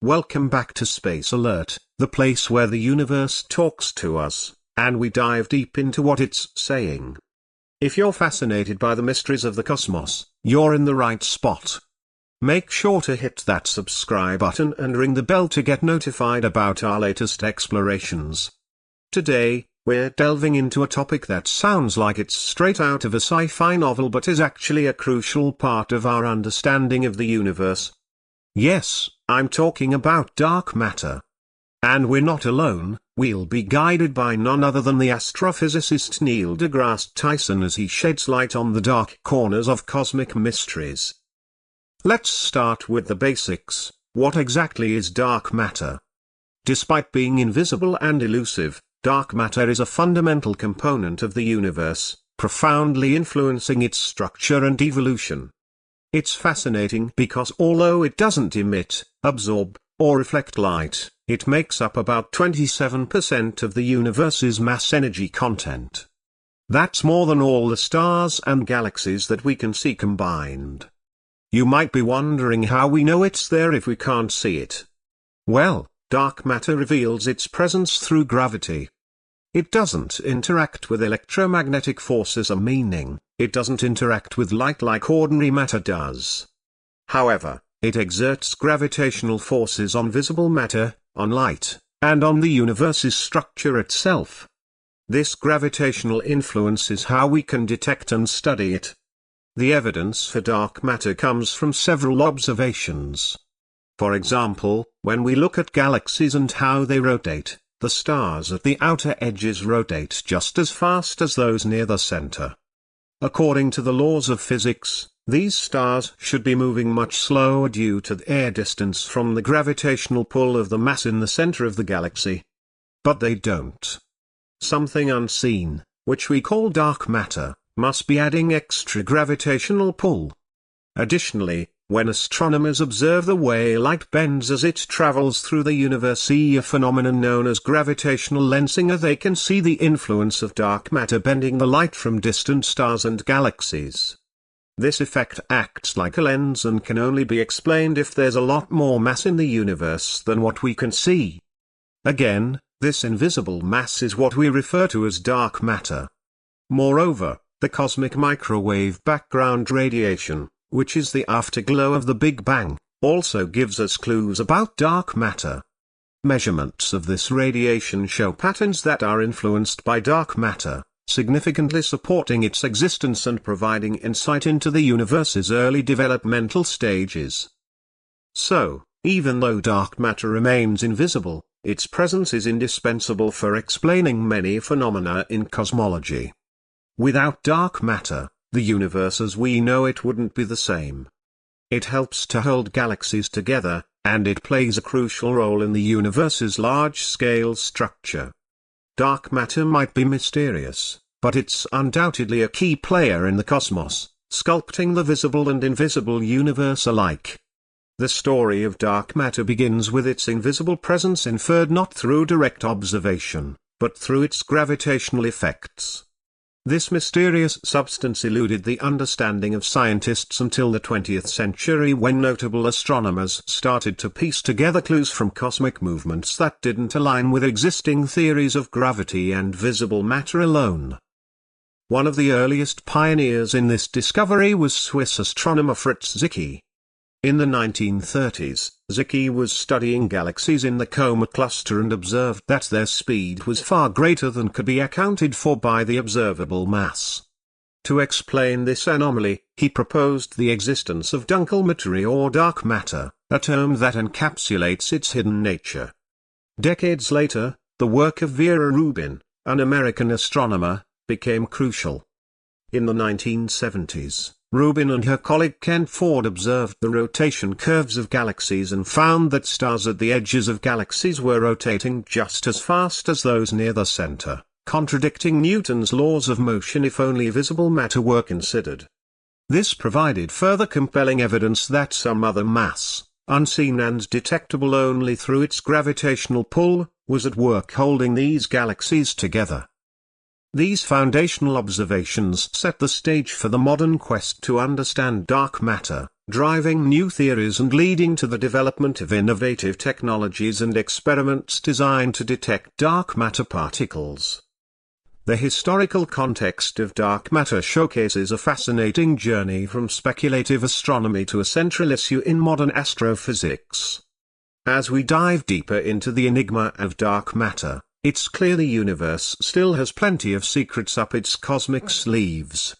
Welcome back to Space Alert, the place where the universe talks to us, and we dive deep into what it's saying. If you're fascinated by the mysteries of the cosmos, you're in the right spot. Make sure to hit that subscribe button and ring the bell to get notified about our latest explorations. Today, we're delving into a topic that sounds like it's straight out of a sci-fi novel but is actually a crucial part of our understanding of the universe. Yes, I'm talking about dark matter. And we're not alone, we'll be guided by none other than the astrophysicist Neil deGrasse Tyson as he sheds light on the dark corners of cosmic mysteries. Let's start with the basics. What exactly is dark matter? Despite being invisible and elusive, dark matter is a fundamental component of the universe, profoundly influencing its structure and evolution. It's fascinating because although it doesn't emit, absorb, or reflect light, it makes up about 27% of the universe's mass energy content. That's more than all the stars and galaxies that we can see combined. You might be wondering how we know it's there if we can't see it. Well, dark matter reveals its presence through gravity. It doesn't interact with electromagnetic forces, meaning it doesn't interact with light like ordinary matter does. However, it exerts gravitational forces on visible matter, on light, and on the universe's structure itself. This gravitational influence is how we can detect and study it. The evidence for dark matter comes from several observations. For example, when we look at galaxies and how they rotate, the stars at the outer edges rotate just as fast as those near the center. According to the laws of physics, these stars should be moving much slower due to the air distance from the gravitational pull of the mass in the center of the galaxy. But they don't. Something unseen, which we call dark matter, must be adding extra gravitational pull. Additionally, when astronomers observe the way light bends as it travels through the universe, a phenomenon known as gravitational lensing, they can see the influence of dark matter bending the light from distant stars and galaxies. This effect acts like a lens and can only be explained if there's a lot more mass in the universe than what we can see. Again, this invisible mass is what we refer to as dark matter. Moreover, the cosmic microwave background radiation, which is the afterglow of the Big Bang, also gives us clues about dark matter. Measurements of this radiation show patterns that are influenced by dark matter, significantly supporting its existence and providing insight into the universe's early developmental stages. So, even though dark matter remains invisible, its presence is indispensable for explaining many phenomena in cosmology. Without dark matter, the universe as we know it wouldn't be the same. It helps to hold galaxies together, and it plays a crucial role in the universe's large-scale structure. Dark matter might be mysterious, but it's undoubtedly a key player in the cosmos, sculpting the visible and invisible universe alike. The story of dark matter begins with its invisible presence inferred not through direct observation, but through its gravitational effects. This mysterious substance eluded the understanding of scientists until the 20th century, when notable astronomers started to piece together clues from cosmic movements that didn't align with existing theories of gravity and visible matter alone. One of the earliest pioneers in this discovery was Swiss astronomer Fritz Zwicky. In the 1930s, Zwicky was studying galaxies in the Coma cluster and observed that their speed was far greater than could be accounted for by the observable mass. To explain this anomaly, he proposed the existence of dunkle materia or dark matter, a term that encapsulates its hidden nature. Decades later, the work of Vera Rubin, an American astronomer, became crucial. In the 1970s, Rubin and her colleague Ken Ford observed the rotation curves of galaxies and found that stars at the edges of galaxies were rotating just as fast as those near the center, contradicting Newton's laws of motion if only visible matter were considered. This provided further compelling evidence that some other mass, unseen and detectable only through its gravitational pull, was at work holding these galaxies together. These foundational observations set the stage for the modern quest to understand dark matter, driving new theories and leading to the development of innovative technologies and experiments designed to detect dark matter particles. The historical context of dark matter showcases a fascinating journey from speculative astronomy to a central issue in modern astrophysics. As we dive deeper into the enigma of dark matter, it's clear the universe still has plenty of secrets up its cosmic sleeves.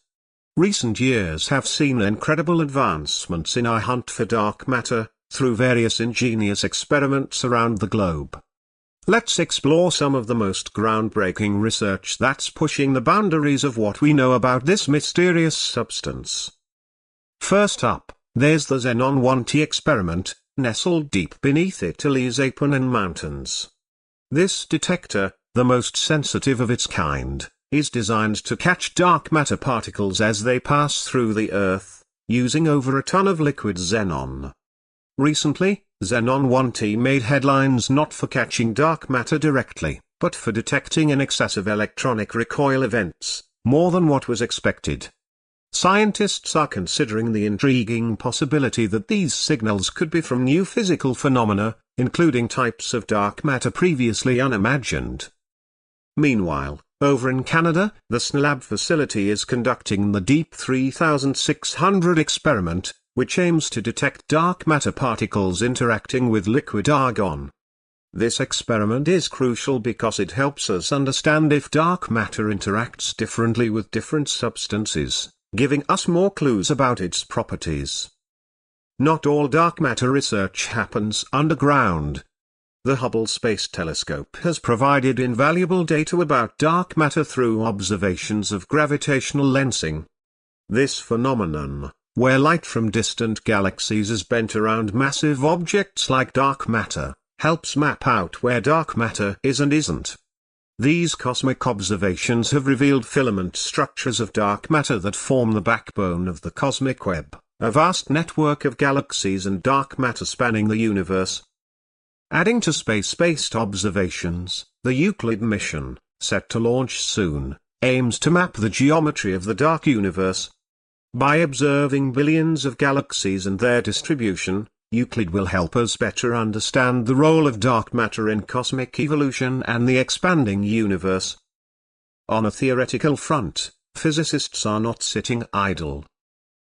Recent years have seen incredible advancements in our hunt for dark matter, through various ingenious experiments around the globe. Let's explore some of the most groundbreaking research that's pushing the boundaries of what we know about this mysterious substance. First up, there's the Xenon 1T experiment, nestled deep beneath Italy's Apennine Mountains. This detector, the most sensitive of its kind, is designed to catch dark matter particles as they pass through the Earth, using over a ton of liquid xenon. Recently, Xenon 1T made headlines not for catching dark matter directly, but for detecting in excess of electronic recoil events, more than what was expected. Scientists are considering the intriguing possibility that these signals could be from new physical phenomena, including types of dark matter previously unimagined. Meanwhile, over in Canada, the SNLab facility is conducting the Deep 3600 experiment, which aims to detect dark matter particles interacting with liquid argon. This experiment is crucial because it helps us understand if dark matter interacts differently with different substances, giving us more clues about its properties. Not all dark matter research happens underground. The Hubble Space Telescope has provided invaluable data about dark matter through observations of gravitational lensing. This phenomenon, where light from distant galaxies is bent around massive objects like dark matter, helps map out where dark matter is and isn't. These cosmic observations have revealed filament structures of dark matter that form the backbone of the cosmic web, a vast network of galaxies and dark matter spanning the universe. Adding to space-based observations, the Euclid mission, set to launch soon, aims to map the geometry of the dark universe. By observing billions of galaxies and their distribution, Euclid will help us better understand the role of dark matter in cosmic evolution and the expanding universe. On a theoretical front, physicists are not sitting idle.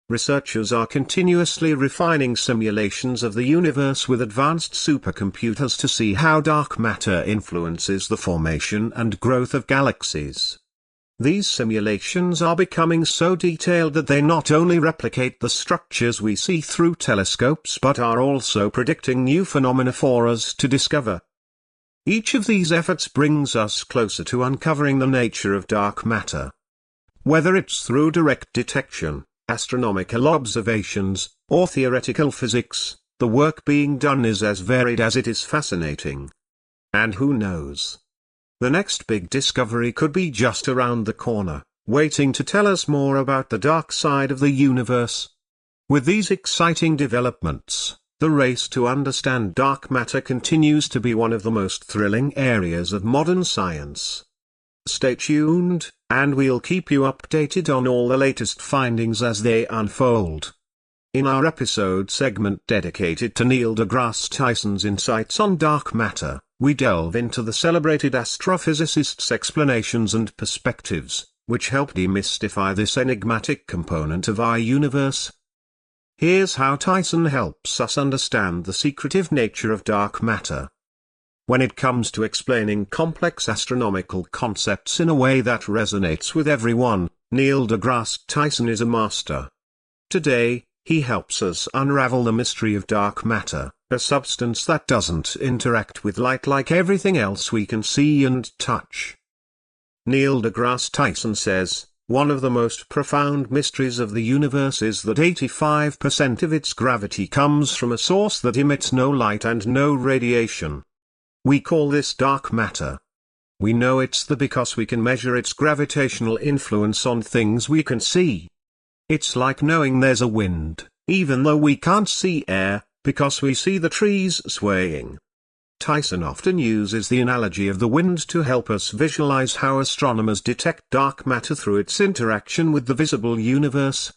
Researchers are continuously refining simulations of the universe with advanced supercomputers to see how dark matter influences the formation and growth of galaxies. These simulations are becoming so detailed that they not only replicate the structures we see through telescopes but are also predicting new phenomena for us to discover. Each of these efforts brings us closer to uncovering the nature of dark matter. Whether it's through direct detection, astronomical observations, or theoretical physics, the work being done is as varied as it is fascinating. And who knows? The next big discovery could be just around the corner, waiting to tell us more about the dark side of the universe. With these exciting developments, the race to understand dark matter continues to be one of the most thrilling areas of modern science. Stay tuned, and we'll keep you updated on all the latest findings as they unfold. In our episode segment dedicated to Neil deGrasse Tyson's insights on dark matter, we delve into the celebrated astrophysicist's explanations and perspectives, which help demystify this enigmatic component of our universe. Here's how Tyson helps us understand the secretive nature of dark matter. When it comes to explaining complex astronomical concepts in a way that resonates with everyone, Neil deGrasse Tyson is a master. Today, he helps us unravel the mystery of dark matter, a substance that doesn't interact with light like everything else we can see and touch. Neil deGrasse Tyson says, one of the most profound mysteries of the universe is that 85% of its gravity comes from a source that emits no light and no radiation. We call this dark matter. We know it's there because we can measure its gravitational influence on things we can see. It's like knowing there's a wind, even though we can't see air, because we see the trees swaying. Tyson often uses the analogy of the wind to help us visualize how astronomers detect dark matter through its interaction with the visible universe.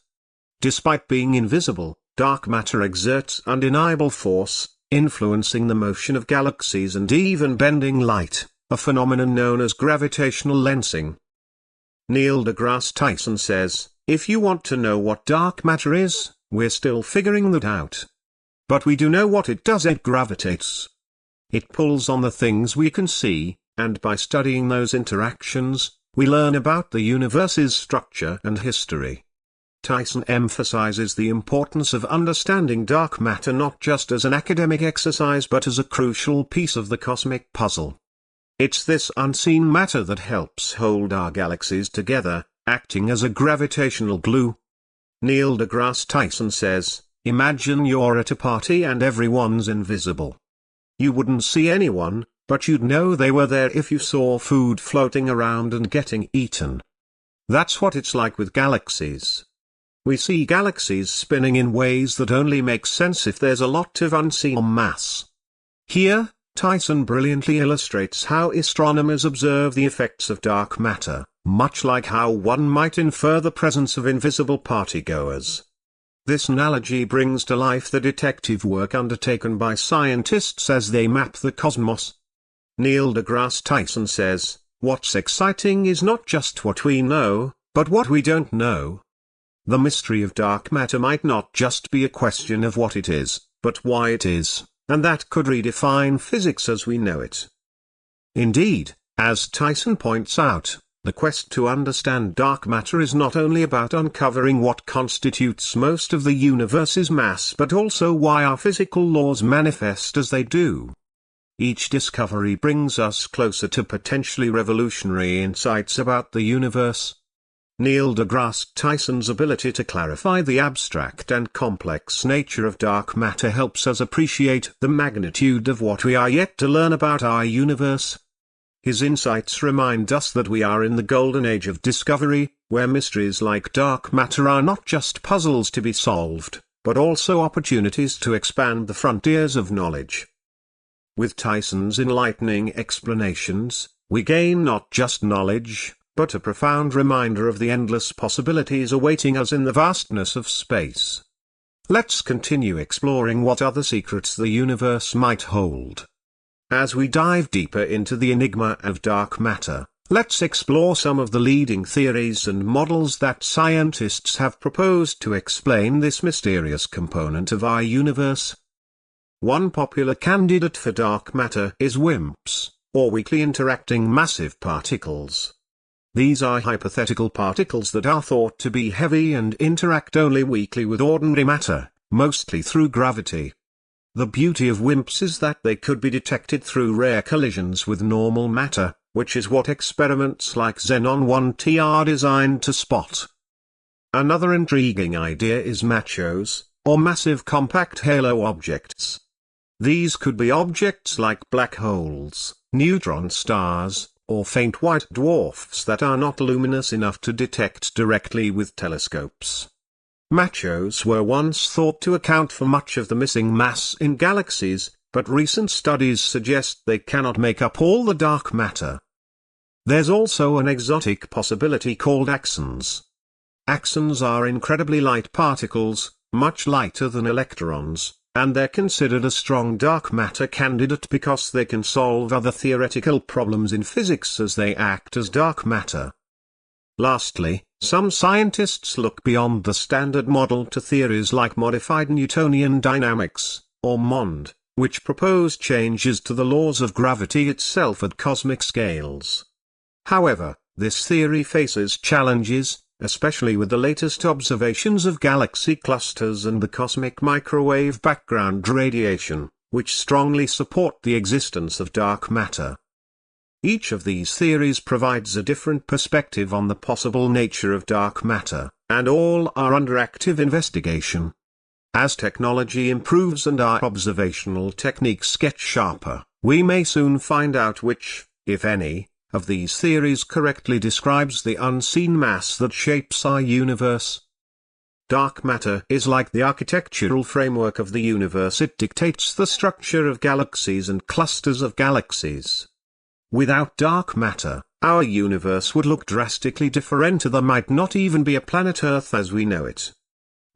Despite being invisible, dark matter exerts undeniable force, influencing the motion of galaxies and even bending light, a phenomenon known as gravitational lensing. Neil deGrasse Tyson says, "If you want to know what dark matter is, we're still figuring that out. But we do know what it does. It gravitates. It pulls on the things we can see, and by studying those interactions, we learn about the universe's structure and history." Tyson emphasizes the importance of understanding dark matter not just as an academic exercise but as a crucial piece of the cosmic puzzle. It's this unseen matter that helps hold our galaxies together, acting as a gravitational glue. Neil deGrasse Tyson says, "Imagine you're at a party and everyone's invisible. You wouldn't see anyone, but you'd know they were there if you saw food floating around and getting eaten. That's what it's like with galaxies. We see galaxies spinning in ways that only make sense if there's a lot of unseen mass." Here, Tyson brilliantly illustrates how astronomers observe the effects of dark matter, much like how one might infer the presence of invisible partygoers. This analogy brings to life the detective work undertaken by scientists as they map the cosmos. Neil deGrasse Tyson says, "What's exciting is not just what we know, but what we don't know. The mystery of dark matter might not just be a question of what it is, but why it is, and that could redefine physics as we know it." Indeed, as Tyson points out, the quest to understand dark matter is not only about uncovering what constitutes most of the universe's mass but also why our physical laws manifest as they do. Each discovery brings us closer to potentially revolutionary insights about the universe. Neil deGrasse Tyson's ability to clarify the abstract and complex nature of dark matter helps us appreciate the magnitude of what we are yet to learn about our universe. His insights remind us that we are in the golden age of discovery, where mysteries like dark matter are not just puzzles to be solved, but also opportunities to expand the frontiers of knowledge. With Tyson's enlightening explanations, we gain not just knowledge, but a profound reminder of the endless possibilities awaiting us in the vastness of space. Let's continue exploring what other secrets the universe might hold. As we dive deeper into the enigma of dark matter, let's explore some of the leading theories and models that scientists have proposed to explain this mysterious component of our universe. One popular candidate for dark matter is WIMPs, or weakly interacting massive particles. These are hypothetical particles that are thought to be heavy and interact only weakly with ordinary matter, mostly through gravity. The beauty of WIMPs is that they could be detected through rare collisions with normal matter, which is what experiments like Xenon 1T are designed to spot. Another intriguing idea is MACHOs, or massive compact halo objects. These could be objects like black holes, neutron stars, or faint white dwarfs that are not luminous enough to detect directly with telescopes. MACHOs were once thought to account for much of the missing mass in galaxies, but recent studies suggest they cannot make up all the dark matter. There's also an exotic possibility called axons. Axons are incredibly light particles, much lighter than electrons, and they're considered a strong dark matter candidate because they can solve other theoretical problems in physics as they act as dark matter. Lastly, some scientists look beyond the standard model to theories like modified Newtonian dynamics, or MOND, which propose changes to the laws of gravity itself at cosmic scales. However, this theory faces challenges, especially with the latest observations of galaxy clusters and the cosmic microwave background radiation, which strongly support the existence of dark matter. Each of these theories provides a different perspective on the possible nature of dark matter, and all are under active investigation. As technology improves and our observational techniques get sharper, we may soon find out which, if any, of these theories correctly describes the unseen mass that shapes our universe. Dark matter is like the architectural framework of the universe. It dictates the structure of galaxies and clusters of galaxies. Without dark matter, our universe would look drastically different. There might not even be a planet Earth as we know it.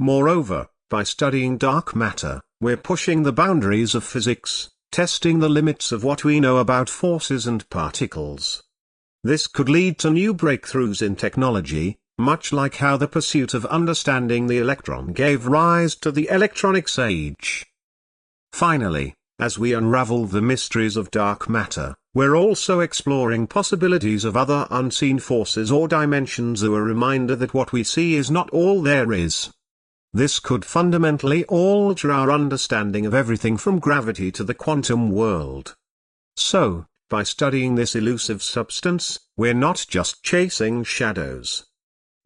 Moreover, by studying dark matter, we're pushing the boundaries of physics, testing the limits of what we know about forces and particles. This could lead to new breakthroughs in technology, much like how the pursuit of understanding the electron gave rise to the electronics age. Finally, as we unravel the mysteries of dark matter, we're also exploring possibilities of other unseen forces or dimensions, a reminder that what we see is not all there is. This could fundamentally alter our understanding of everything from gravity to the quantum world. So, by studying this elusive substance, we're not just chasing shadows.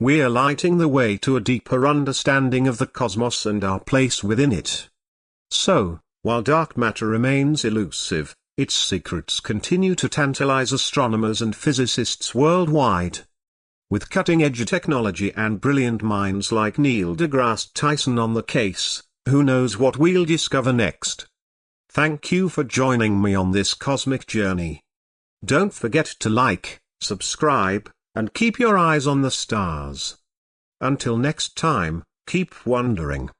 We're lighting the way to a deeper understanding of the cosmos and our place within it. So, while dark matter remains elusive, its secrets continue to tantalize astronomers and physicists worldwide. With cutting-edge technology and brilliant minds like Neil deGrasse Tyson on the case, who knows what we'll discover next? Thank you for joining me on this cosmic journey. Don't forget to like, subscribe, and keep your eyes on the stars. Until next time, keep wondering.